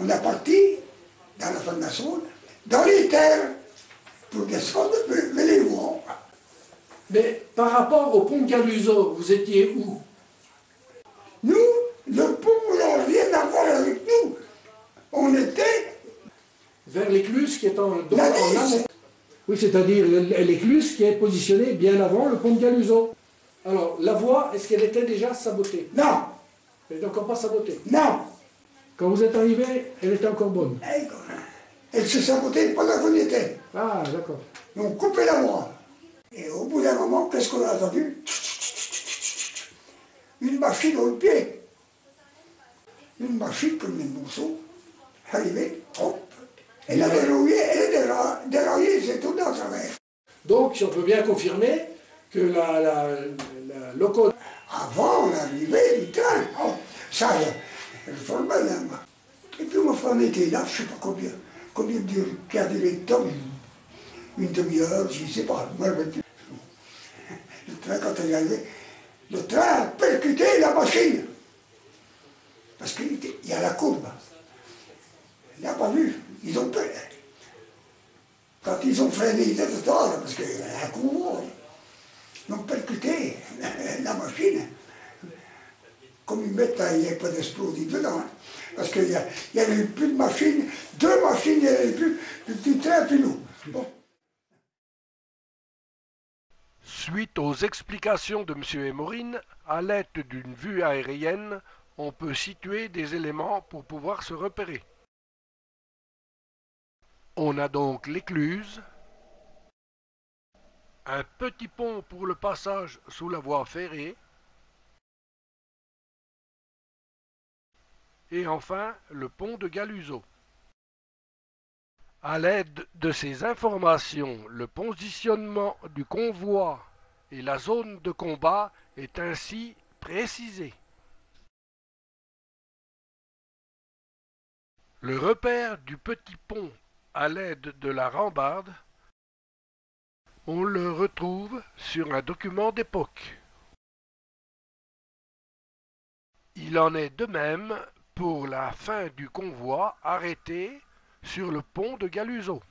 on est parti dans la fin de la Saône, dans les terres, pour descendre vers les Rouen. Mais par rapport au pont de Galuseau, vous étiez où? Nous, le pont n'a rien à voir avec nous. On était... Vers l'écluse qui est en La amont. Oui, c'est-à-dire l'écluse qui est positionnée bien avant le pont de Galuseau. Alors, la voie, est-ce qu'elle était déjà sabotée? Non, Elle n'est encore pas sabotée. non. Quand vous êtes arrivé, elle était encore bonne. Elle se sabotait pendant qu'on y était. Ah, d'accord. On coupait la voie. Et au bout d'un moment, qu'est-ce qu'on a entendu? Une machine au pied. Une machine comme une mousseau. Arrivée, hop. Elle a dérouillé, elle a déraillé, c'est tout dans travers. Donc, si on peut bien confirmer que la loco... Avant l'arrivée du train, oh, ça, elle formait là. Et puis ma femme était là, je ne sais pas combien de quart de temps, une demi-heure, je ne sais pas, je me rappelle plus. Le train, quand elle est arrivée, le train a percuté la machine. Parce qu'il y a la courbe. Il n'a pas vu, ils ont peur. Quand ils ont freiné, ils étaient tard, parce que la courbe, ils ont percuté la machine. Comme ils mettent, il n'y avait pas d'explosif dedans. Hein. Parce qu'il n'y avait plus de machines, deux machines, il n'y avait plus le petit train, puis nous. Bon. Suite aux explications de M. Émorine, à l'aide d'une vue aérienne, on peut situer des éléments pour pouvoir se repérer. On a donc l'écluse, un petit pont pour le passage sous la voie ferrée, et enfin le pont de Galuseau. À l'aide de ces informations, le positionnement du convoi et la zone de combat est ainsi précisé. Le repère du petit pont à l'aide de la rambarde, on le retrouve sur un document d'époque. Il en est de même pour la fin du convoi arrêté sur le pont de Galuseau.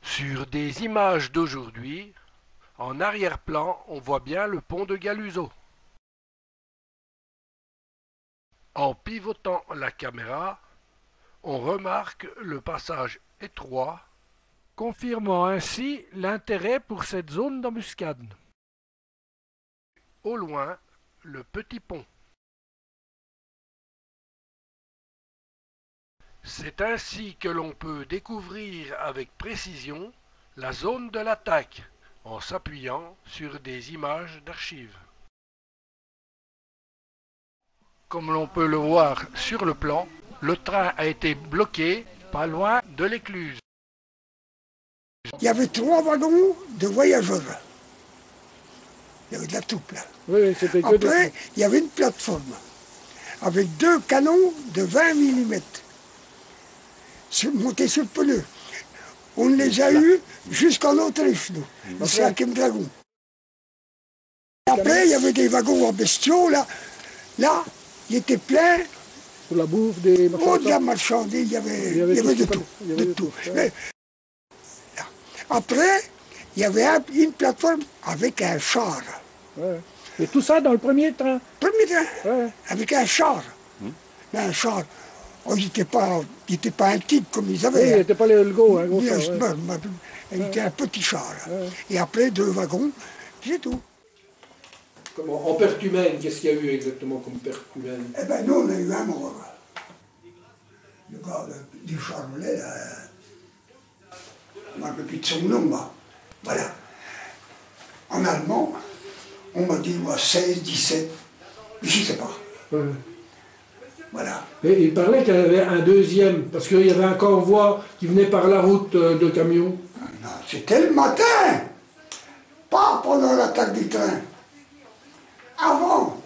Sur des images d'aujourd'hui, en arrière-plan, on voit bien le pont de Galuseau. En pivotant la caméra, on remarque le passage étroit, confirmant ainsi l'intérêt pour cette zone d'embuscade. Au loin, le petit pont. C'est ainsi que l'on peut découvrir avec précision la zone de l'attaque en s'appuyant sur des images d'archives. Comme l'on peut le voir sur le plan, le train a été bloqué pas loin de l'écluse. Il y avait 3 wagons de voyageurs. Il y avait de la troupe là. Oui, c'était que Après, il y avait une plateforme avec 2 canons de 20 mm montés sur le pneu. On les a eus jusqu'en Autriche, nous, le 5e dragon. Après, il y avait des wagons en bestiaux, là. Là, il était plein. pour la bouffe des Oh, de la marchandise, il y avait de tout. De tout. Mais, là. Après, il y avait une plateforme avec un char. Ouais. Et tout ça dans le premier train. Premier train, Ouais. avec un char. Mais un char, oh, il n'était pas un type comme ils Oui, avaient. il n'était pas le gros, un gros Il char. Ouais. était un petit char. Ouais. Et après, 2 wagons, c'est tout. Comment, en perte humaine, qu'est-ce qu'il y a eu exactement comme perte humaine? Eh bien, nous, on a eu un mort. Le gars du Charolais, là, je ne me rappelle plus de son nom, moi. Voilà. En allemand, on m'a dit, moi, 16, 17, je ne sais pas. Ouais. Voilà. Et il parlait qu'il y avait un deuxième, parce qu'il y avait un convoi qui venait par la route de camions. Non, c'était le matin, pas pendant l'attaque du train. Avant.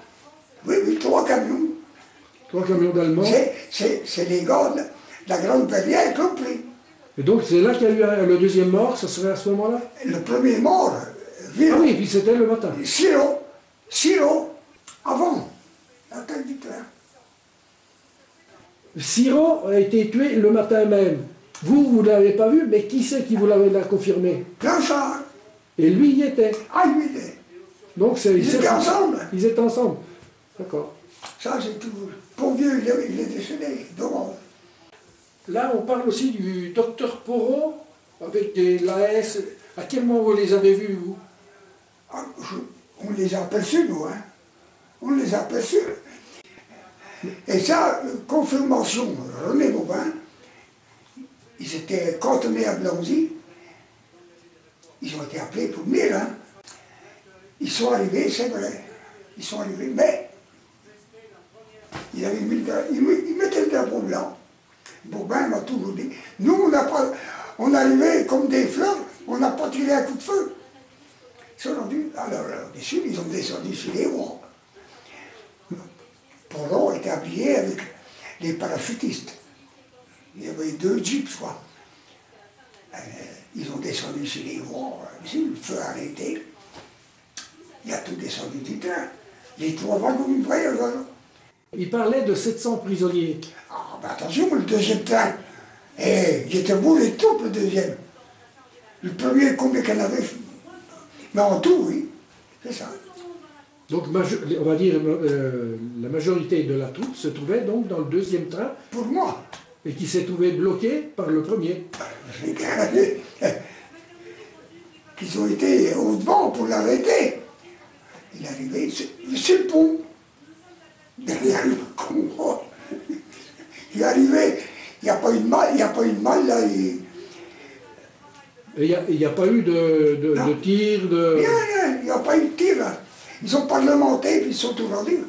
Oui, 3 camions. 3 camions d'Allemands. C'est les gars de la Grande Verrière qui ont pris. Et donc c'est là qu'il y a eu le deuxième mort, ça serait à ce moment-là? Le premier mort, Ah oui, et puis c'était le matin. Siro, avant l'attaque du train. Siro a été tué le matin même. Vous ne l'avez pas vu, mais qui c'est qui vous l'a confirmé? Blanchard. Et lui y était. Ah, lui, Donc ils étaient ensemble. Ils étaient ensemble. D'accord. Ça, c'est tout. Pour vieux, il est décédé. Donc, là, on parle aussi du docteur Porot avec l'AS. À quel moment vous les avez vus, vous? on les a aperçus, nous. Hein. On les a aperçus. Et ça, confirmation, René Bobin, ils étaient cantonnés à Blanzy. Ils ont été appelés pour venir. Hein. Ils sont arrivés, c'est vrai. Ils sont arrivés, mais ils mettaient le drapeau blanc. Bobin m'a toujours dit, nous, on arrivait comme des fleurs, on n'a pas tiré un coup de feu. Ils sont rendus, alors, ils ont descendu sur les rois. Polo était habillé avec les parachutistes. Il y avait 2 jeeps, quoi. Ils ont descendu sur les rois, le feu a arrêté. Il a tout descendu du train. Les 3 wagons de voyageurs. Il parlait de 700 prisonniers. Ah, ben attention, le deuxième train. Il était beau les troupes, le deuxième. Le premier, combien qu'il y en avait? Mais en tout, oui. C'est ça. Donc, on va dire, la majorité de la troupe se trouvait donc dans le deuxième train. Pour moi. Et qui s'est trouvé bloqué par le premier. Qu'ils ont été au devant pour l'arrêter. Il est arrivé sur le pont. Derrière le convoi. Il est arrivé, il n'y a pas eu de mal, là. Il n'y a pas eu de tir, de... Rien, il n'y a pas eu de tir, là. Ils ont parlementé, puis ils sont tout rendus.